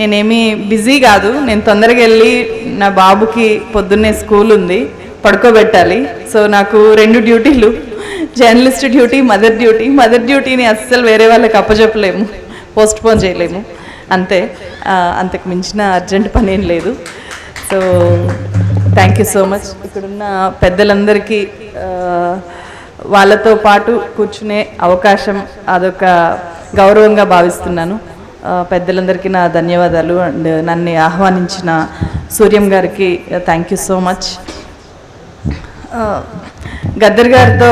నేనేమీ బిజీ కాదు. నేను తొందరగా వెళ్ళి నా బాబుకి పొద్దున్నే స్కూల్ ఉంది, పడుకోబెట్టాలి. సో నాకు 2 డ్యూటీలు, జర్నలిస్ట్ డ్యూటీ, మదర్ డ్యూటీని అస్సలు వేరే వాళ్ళకి అప్పచెప్పలేము, పోస్ట్పోన్ చేయలేము. అంతే, అంతకు మించిన అర్జెంట్ పని ఏం లేదు. So thank you so much. ఇక్కడున్న పెద్దలందరికీ వాళ్ళతో పాటు కూర్చునే అవకాశం అదొక గౌరవంగా భావిస్తున్నాను. పెద్దలందరికీ నా ధన్యవాదాలు. అండ్ నన్ను ఆహ్వానించిన సూర్యం గారికి thank you so much. Gaddar గారితో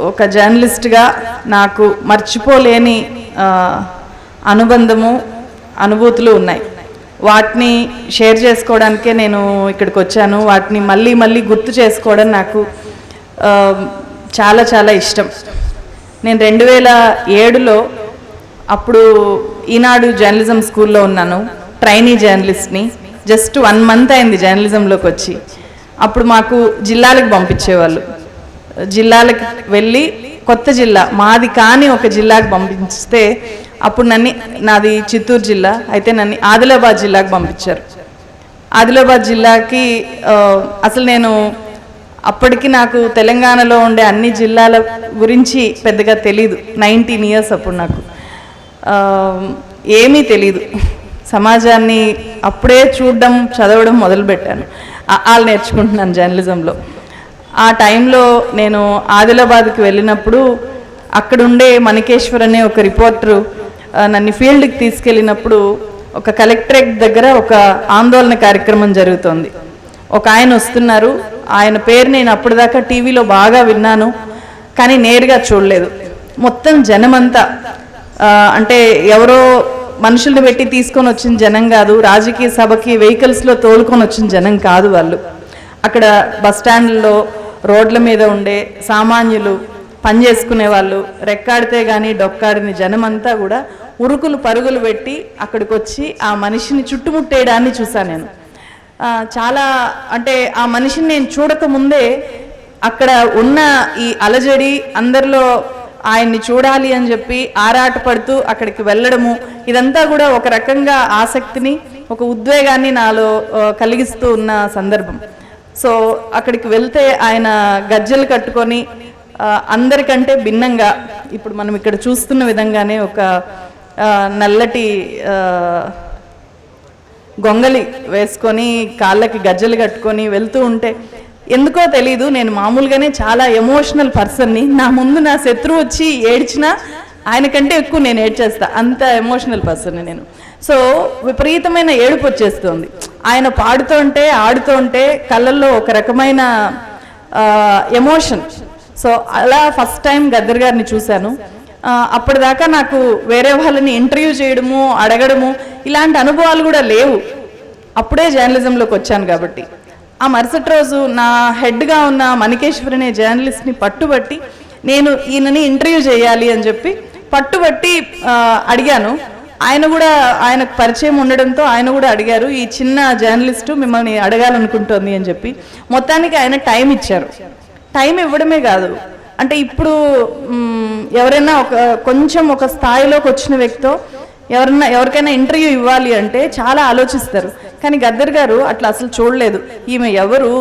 ఒక జర్నలిస్ట్గా నాకు మర్చిపోలేని అనుబంధము, అనుభూతులు ఉన్నాయి. వాటిని షేర్ చేసుకోవడానికే నేను ఇక్కడికి వచ్చాను. వాటిని మళ్ళీ గుర్తు చేసుకోవడం నాకు చాలా చాలా ఇష్టం. నేను 2007లో అప్పుడు ఈనాడు జర్నలిజం స్కూల్లో ఉన్నాను, ట్రైనీ జర్నలిస్ట్ని. జస్ట్ 1 మంత్ అయింది జర్నలిజంలోకి వచ్చి. అప్పుడు మాకు జిల్లాలకు పంపించేవాళ్ళు. జిల్లాలకు వెళ్ళి కొత్త జిల్లా మాది కాని ఒక జిల్లాకు పంపిస్తే అప్పుడు నాది చిత్తూరు జిల్లా అయితే నన్ను ఆదిలాబాద్ జిల్లాకు పంపించారు. ఆదిలాబాద్ జిల్లాకి అసలు నేను అప్పటికి నాకు తెలంగాణలో ఉండే అన్ని జిల్లాల గురించి పెద్దగా తెలీదు. 19 ఇయర్స్ అప్పుడు నాకు ఏమీ తెలీదు. సమాజాన్ని అప్పుడే చూడడం, చదవడం మొదలుపెట్టాను. వాళ్ళు నేర్చుకుంటున్నాను జర్నలిజంలో. ఆ టైంలో నేను ఆదిలాబాద్కి వెళ్ళినప్పుడు అక్కడుండే మణికేశ్వర్ అనే ఒక రిపోర్టరు నన్ను ఫీల్డ్కి తీసుకెళ్ళినప్పుడు ఒక కలెక్టరేట్ దగ్గర ఒక ఆందోళన కార్యక్రమం జరుగుతోంది. ఒక ఆయన వస్తున్నారు. ఆయన పేరు నేను అప్పటిదాకా టీవీలో బాగా విన్నాను, కానీ నేరుగా చూడలేదు. మొత్తం జనమంతా అంటే ఎవరో మనుషుల్ని పెట్టి తీసుకొని వచ్చిన జనం కాదు, రాజకీయ సభకి వెహికల్స్లో తోలుకొని వచ్చిన జనం కాదు. వాళ్ళు అక్కడ బస్టాండ్లో, రోడ్ల మీద ఉండే సామాన్యులు, పనిచేసుకునే వాళ్ళు, రెక్కాడితే కానీ డొక్కాడిని జనమంతా కూడా ఉరుకులు పరుగులు పెట్టి అక్కడికి వచ్చి ఆ మనిషిని చుట్టుముట్టేయడాన్ని చూశాను నేను. చాలా అంటే ఆ మనిషిని నేను చూడకముందే అక్కడ ఉన్న ఈ అలజడి, అందరిలో ఆయన్ని చూడాలి అని చెప్పి ఆరాటపడుతూ అక్కడికి వెళ్ళడము, ఇదంతా కూడా ఒక రకంగా ఆసక్తిని, ఒక ఉద్వేగాన్ని నాలో కలిగిస్తూ ఉన్న సందర్భం. సో అక్కడికి వెళ్తే ఆయన గజ్జలు కట్టుకొని అందరికంటే భిన్నంగా ఇప్పుడు మనం ఇక్కడ చూస్తున్న విధంగానే ఒక నల్లటి గొంగలి వేసుకొని కాళ్ళకి గజ్జలు కట్టుకొని వెళ్తూ ఉంటే ఎందుకో తెలీదు, నేను మామూలుగానే చాలా ఎమోషనల్ పర్సన్ని. నా ముందు నా శత్రువు వచ్చి ఏడ్చినా ఆయనకంటే ఎక్కువ నేను ఏడ్చేస్తా, అంత ఎమోషనల్ పర్సన్ని నేను. సో విపరీతమైన ఏడుపు వచ్చేస్తుంది. ఆయన పాడుతుంటే, ఆడుతుంటే కళ్ళల్లో ఒక రకమైన ఎమోషన్. సో అలా ఫస్ట్ టైం గద్దర్ గారిని చూశాను. అప్పటిదాకా నాకు వేరే వాళ్ళని ఇంటర్వ్యూ చేయడము, అడగడము ఇలాంటి అనుభవాలు కూడా లేవు. అప్పుడే జర్నలిజంలోకి వచ్చాను కాబట్టి. ఆ మరుసటి రోజు నా హెడ్గా ఉన్న మణికేశ్వర్ అనే జర్నలిస్ట్ని పట్టుబట్టి నేను ఈయనని ఇంటర్వ్యూ చేయాలి అని చెప్పి పట్టుబట్టి అడిగాను. ఆయన కూడా, ఆయనకు పరిచయం ఉండడంతో ఆయన కూడా అడిగారు, ఈ చిన్న జర్నలిస్టు మిమ్మల్ని అడగాలనుకుంటోంది అని చెప్పి. మొత్తానికి ఆయన టైం ఇచ్చారు. టైం ఇవ్వడమే కాదు, అంటే ఇప్పుడు ఎవరైనా కొంచెం ఒక స్థాయిలోకి వచ్చిన వ్యక్తితో ఎవరికైనా ఇంటర్వ్యూ ఇవ్వాలి అంటే చాలా ఆలోచిస్తారు. కానీ గద్దర్ గారు అట్లా అసలు చూడలేదు. ఈమె ఎవరు,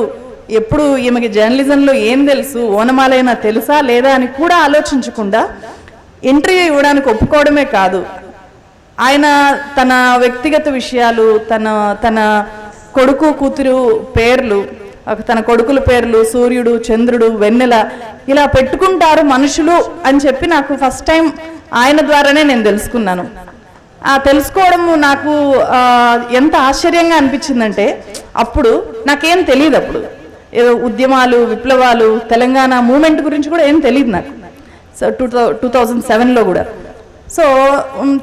ఎప్పుడు ఈమెకి జర్నలిజంలో ఏం తెలుసు, ఓనమాలైనా తెలుసా లేదా అని కూడా ఆలోచించకుండా ఇంటర్వ్యూ ఇవ్వడానికి ఒప్పుకోవడమే కాదు, ఆయన తన వ్యక్తిగత విషయాలు, తన కొడుకు కూతురు పేర్లు, తన కొడుకుల పేర్లు సూర్యుడు, చంద్రుడు, వెన్నెల ఇలా పెట్టుకుంటారు మనుషులు అని చెప్పి నాకు ఫస్ట్ టైం ఆయన ద్వారానే నేను తెలుసుకున్నాను. ఆ తెలుసుకోవడము నాకు ఎంత ఆశ్చర్యంగా అనిపించిందంటే, అప్పుడు నాకేం తెలియదు. అప్పుడు ఏదో ఉద్యమాలు, విప్లవాలు, తెలంగాణ మూమెంట్ గురించి కూడా ఏం తెలియదు నాకు. సో 2007లో కూడా. సో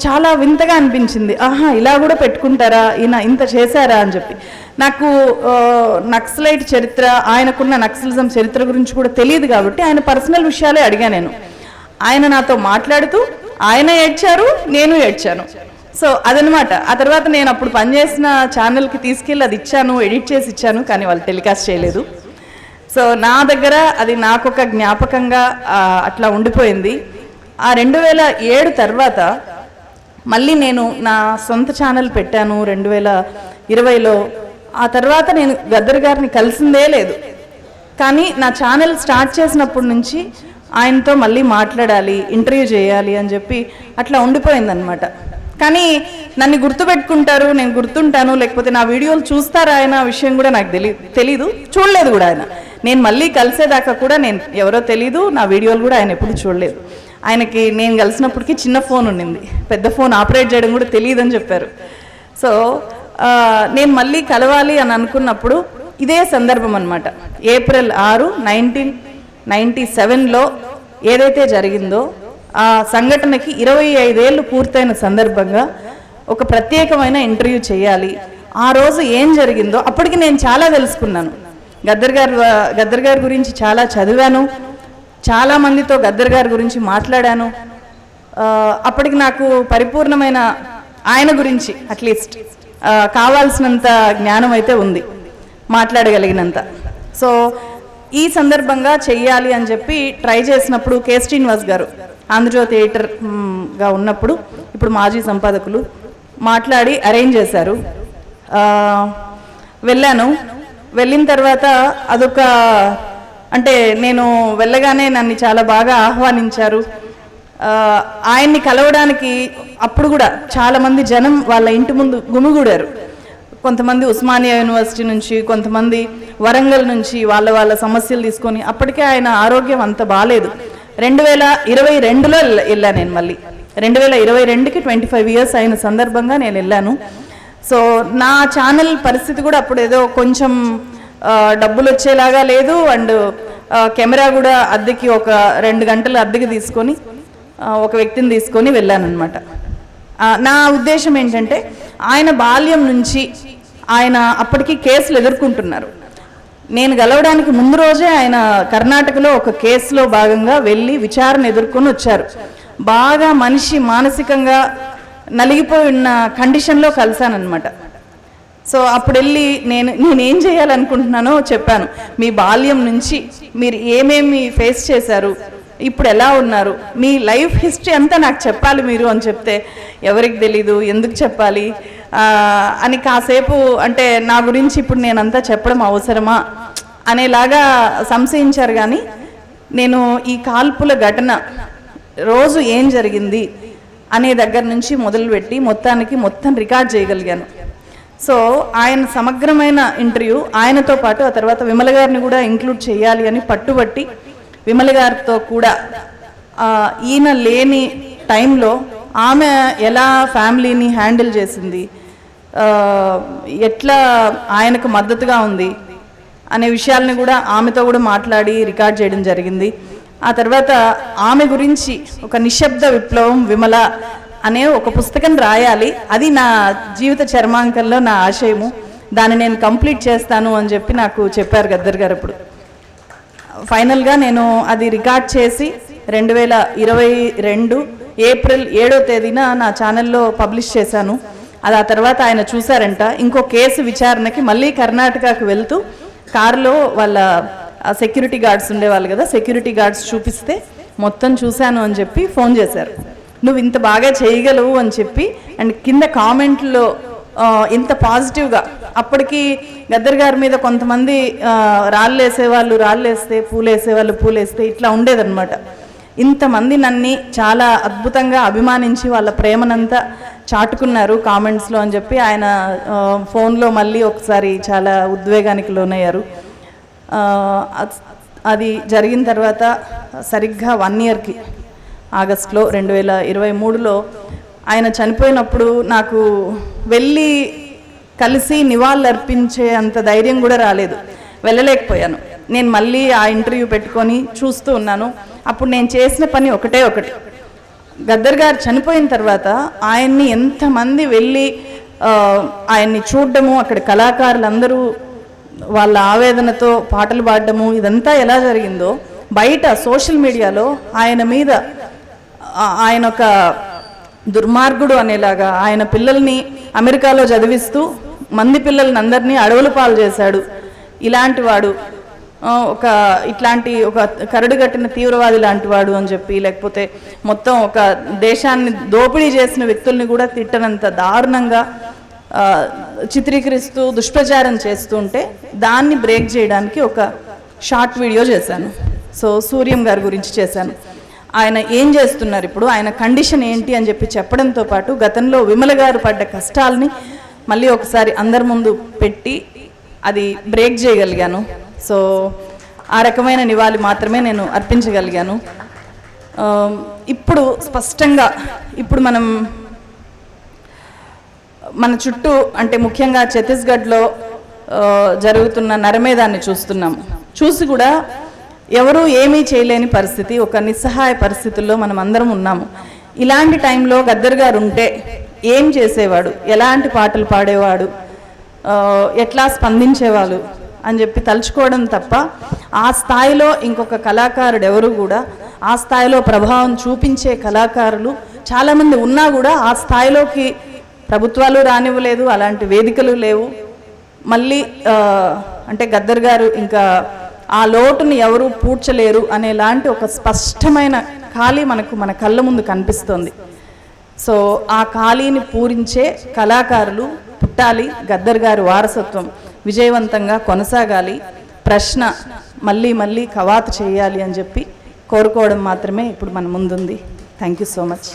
చాలా వింతగా అనిపించింది. ఆహా, ఇలా కూడా పెట్టుకుంటారా, ఈయన ఇంత చేశారా అని చెప్పి. నాకు నక్సలైట్ చరిత్ర, ఆయనకున్న నక్సలిజం చరిత్ర గురించి కూడా తెలియదు కాబట్టి ఆయన పర్సనల్ విషయాలే అడిగా నేను. ఆయన నాతో మాట్లాడుతూ ఆయన ఏడ్చారు, నేను ఏడ్చాను. సో అదనమాట. ఆ తర్వాత నేను అప్పుడు పనిచేసిన ఛానల్కి తీసుకెళ్ళి అది ఇచ్చాను, ఎడిట్ చేసి ఇచ్చాను, కానీ వాళ్ళు టెలికాస్ట్ చేయలేదు. సో నా దగ్గర అది నాకు ఒక జ్ఞాపకంగా అట్లా ఉండిపోయింది. ఆ 2007 తర్వాత మళ్ళీ నేను నా సొంత ఛానల్ పెట్టాను 2020లో. ఆ తర్వాత నేను గద్దర్ గారిని కలిసిందే లేదు. కానీ నా ఛానల్ స్టార్ట్ చేసినప్పటి నుంచి ఆయనతో మళ్ళీ మాట్లాడాలి, ఇంటర్వ్యూ చేయాలి అని చెప్పి అట్లా ఉండిపోయిందనమాట. కానీ నన్ను గుర్తుపెట్టుకుంటారు, నేను గుర్తుంటాను, లేకపోతే నా వీడియోలు చూస్తారా ఆయన విషయం కూడా నాకు తెలీదు, చూడలేదు కూడా ఆయన. నేను మళ్ళీ కలిసేదాకా కూడా నేను ఎవరో తెలీదు, నా వీడియోలు కూడా ఆయన ఎప్పుడు చూడలేదు. ఆయనకి నేను కలిసినప్పటికీ చిన్న ఫోన్ ఉండింది, పెద్ద ఫోన్ ఆపరేట్ చేయడం కూడా తెలియదు అని చెప్పారు. సో నేను మళ్ళీ కలవాలి అని అనుకున్నప్పుడు ఇదే సందర్భం అనమాట. ఏప్రిల్ 6, 1997లో ఏదైతే జరిగిందో ఆ సంఘటనకి 25 ఏళ్ళు పూర్తయిన సందర్భంగా ఒక ప్రత్యేకమైన ఇంటర్వ్యూ చేయాలి. ఆ రోజు ఏం జరిగిందో అప్పటికి నేను చాలా తెలుసుకున్నాను. గద్దర్ గారి గురించి చాలా చదివాను, చాలామందితో గద్దర్ గారి గురించి మాట్లాడాను. అప్పటికి నాకు పరిపూర్ణమైన ఆయన గురించి అట్లీస్ట్ కావాల్సినంత జ్ఞానం అయితే ఉంది, మాట్లాడగలిగినంత. సో ఈ సందర్భంగా చెయ్యాలి అని చెప్పి ట్రై చేసినప్పుడు కె శ్రీనివాస్ గారు ఆంధ్రజ్యోతి ఎడిటర్గా ఉన్నప్పుడు, ఇప్పుడు మాజీ సంపాదకులు, మాట్లాడి అరేంజ్ చేశారు. వెళ్ళాను. వెళ్ళిన తర్వాత అదొక అంటే నేను వెళ్ళగానే నన్ను చాలా బాగా ఆహ్వానించారు. ఆయన్ని కలవడానికి అప్పుడు కూడా చాలామంది జనం వాళ్ళ ఇంటి ముందు గుమిగూడారు. కొంతమంది ఉస్మానియా యూనివర్సిటీ నుంచి, కొంతమంది వరంగల్ నుంచి వాళ్ళ సమస్యలు తీసుకొని. అప్పటికే ఆయన ఆరోగ్యం అంత బాగాలేదు. 2022లో వెళ్ళాను నేను మళ్ళీ. 2022కి 25 ఇయర్స్ అయిన సందర్భంగా నేను వెళ్ళాను. సో నా ఛానల్ పరిస్థితి కూడా అప్పుడు ఏదో కొంచెం డబ్బులు వచ్చేలాగా లేదు. అండ్ కెమెరా కూడా అద్దెకి ఒక 2 గంటలు అద్దెకి తీసుకొని ఒక వ్యక్తిని తీసుకొని వెళ్ళాను అనమాట. నా ఉద్దేశం ఏంటంటే ఆయన బాల్యం నుంచి ఆయన అప్పటికి కేసులు ఎదుర్కొంటున్నారు. నేను గెలవడానికి ముందు రోజే ఆయన కర్ణాటకలో ఒక కేసులో భాగంగా వెళ్ళి విచారణ ఎదుర్కొని వచ్చారు. బాగా మనిషి మానసికంగా నలిగిపోయి ఉన్న కండిషన్లో కలిశానమాట. సో అప్పుడు వెళ్ళి నేనేం చేయాలనుకుంటున్నానో చెప్పాను. మీ బాల్యం నుంచి మీరు ఏమేమి ఫేస్ చేశారు, ఇప్పుడు ఎలా ఉన్నారు, మీ లైఫ్ హిస్టరీ అంతా నాకు చెప్పాలి మీరు అని చెప్తే, ఎవరికి తెలీదు, ఎందుకు చెప్పాలి అని కాసేపు అంటే నా గురించి ఇప్పుడు నేనంతా చెప్పడం అవసరమా అనేలాగా సంశయించారు. కానీ నేను ఈ కాల్పుల ఘటన రోజు ఏం జరిగింది అనే దగ్గర నుంచి మొదలుపెట్టి మొత్తం రికార్డ్ చేయగలిగాను. సో ఆయన సమగ్రమైన ఇంటర్వ్యూ, ఆయనతో పాటు ఆ తర్వాత విమల గారిని కూడా ఇంక్లూడ్ చేయాలి అని పట్టుబట్టి విమల గారితో కూడా ఈయన లేని టైంలో ఆమె ఎలా ఫ్యామిలీని హ్యాండిల్ చేసింది, ఎట్లా ఆయనకు మద్దతుగా ఉంది అనే విషయాలని కూడా ఆమెతో కూడా మాట్లాడి రికార్డ్ చేయడం జరిగింది. ఆ తర్వాత ఆమె గురించి ఒక నిశ్శబ్ద విప్లవం విమల అనే ఒక పుస్తకం రాయాలి, అది నా జీవిత చర్మాంకంలో నా ఆశయము, దాన్ని నేను కంప్లీట్ చేస్తాను అని చెప్పి నాకు చెప్పారు గద్దర్ గారు. అప్పుడు ఫైనల్గా నేను అది రికార్డ్ చేసి 2022 ఏప్రిల్ 7వ తేదీన నా ఛానల్లో పబ్లిష్ చేశాను. అది ఆ తర్వాత ఆయన చూశారంట. ఇంకో కేసు విచారణకి మళ్ళీ కర్ణాటకకు వెళ్తూ కారులో వాళ్ళ సెక్యూరిటీ గార్డ్స్ ఉండేవాళ్ళు కదా, సెక్యూరిటీ గార్డ్స్ చూపిస్తే మొత్తం చూశాను అని చెప్పి ఫోన్ చేశారు. నువ్వు ఇంత బాగా చేయగలవు అని చెప్పి. అండ్ కింద కామెంట్లో ఇంత పాజిటివ్గా, అప్పటికి గద్దర్ గారి మీద కొంతమంది రాళ్ళు వేసేవాళ్ళు రాళ్ళేస్తే, పూలేసేవాళ్ళు పూలేస్తే, ఇట్లా ఉండేదన్నమాట. ఇంతమంది నన్ను చాలా అద్భుతంగా అభిమానించి వాళ్ళ ప్రేమనంతా చాటుకున్నారు కామెంట్స్లో అని చెప్పి ఆయన ఫోన్లో మళ్ళీ ఒకసారి చాలా ఉద్వేగానికి లోనయ్యారు. అది జరిగిన తర్వాత సరిగ్గా 1 ఇయర్కి ఆగస్టులో 2023లో ఆయన చనిపోయినప్పుడు నాకు వెళ్ళి కలిసి నివాళులు అర్పించే అంత ధైర్యం కూడా రాలేదు, వెళ్ళలేకపోయాను. నేను మళ్ళీ ఆ ఇంటర్వ్యూ పెట్టుకొని చూస్తూ ఉన్నాను. అప్పుడు నేను చేసిన పని ఒకటి, గద్దర్ గారు చనిపోయిన తర్వాత ఆయన్ని ఎంతమంది వెళ్ళి ఆయన్ని చూడడము, అక్కడ కళాకారులందరూ వాళ్ళ ఆవేదనతో పాటలు పాడడము, ఇదంతా ఎలా జరిగిందో బయట సోషల్ మీడియాలో ఆయన మీద ఆయన ఒక దుర్మార్గుడు అనేలాగా, ఆయన పిల్లల్ని అమెరికాలో చదివిస్తూ మంది పిల్లల్ని అందరినీ అడవుల పాలు చేశాడు, ఇలాంటి వాడు, ఒక ఇట్లాంటి ఒక కరడుగట్టిన తీవ్రవాది లాంటి వాడు అని చెప్పి, లేకపోతే మొత్తం ఒక దేశాన్ని దోపిడీ చేసిన వ్యక్తుల్ని కూడా తిట్టనంత దారుణంగా చిత్రీకరిస్తూ దుష్ప్రచారం చేస్తుంటే దాన్ని బ్రేక్ చేయడానికి ఒక షార్ట్ వీడియో చేశాను. సో సూర్యం గారి గురించి చేశాను. ఆయన ఏం చేస్తున్నారు ఇప్పుడు, ఆయన కండిషన్ ఏంటి అని చెప్పి చెప్పడంతో పాటు గతంలో విమల గారు పడ్డ కష్టాలని మళ్ళీ ఒకసారి అందరి ముందు పెట్టి అది బ్రేక్ చేయగలిగాను. సో ఆ రకమైన నివాళి మాత్రమే నేను అర్పించగలిగాను. ఇప్పుడు స్పష్టంగా ఇప్పుడు మన చుట్టూ అంటే ముఖ్యంగా ఛత్తీస్గఢ్లో జరుగుతున్న నరమేధాన్ని చూస్తున్నాము. చూసి కూడా ఎవరూ ఏమీ చేయలేని పరిస్థితి, ఒక నిస్సహాయ పరిస్థితుల్లో మనం అందరం ఉన్నాము. ఇలాంటి టైంలో గద్దర్ గారు ఉంటే ఏం చేసేవాడు, ఎలాంటి పాటలు పాడేవాడు, ఎట్లా స్పందించేవాళ్ళు అని చెప్పి తలుచుకోవడం తప్ప ఆ స్థాయిలో ఇంకొక కళాకారుడు ఎవరు కూడా, ఆ స్థాయిలో ప్రభావం చూపించే కళాకారులు చాలామంది ఉన్నా కూడా ఆ స్థాయిలోకి ప్రభుత్వాలు రానివ్వలేదు, అలాంటి వేదికలు లేవు. మళ్ళీ అంటే గద్దర్ గారు ఇంకా ఆ లోటుని ఎవరు పూడ్చలేరు అనేలాంటి ఒక స్పష్టమైన ఖాళీ మన కళ్ళ ముందు కనిపిస్తోంది. సో ఆ ఖాళీని పూరించే కళాకారులు పుట్టాలి. గద్దర్ గారి వారసత్వం విజయవంతంగా కొనసాగాలి. ప్రశ్న మళ్ళీ మళ్ళీ కవాతు చేయాలి అని చెప్పి కోరుకోవడం మాత్రమే ఇప్పుడు మన ముందుంది. Thank you so much.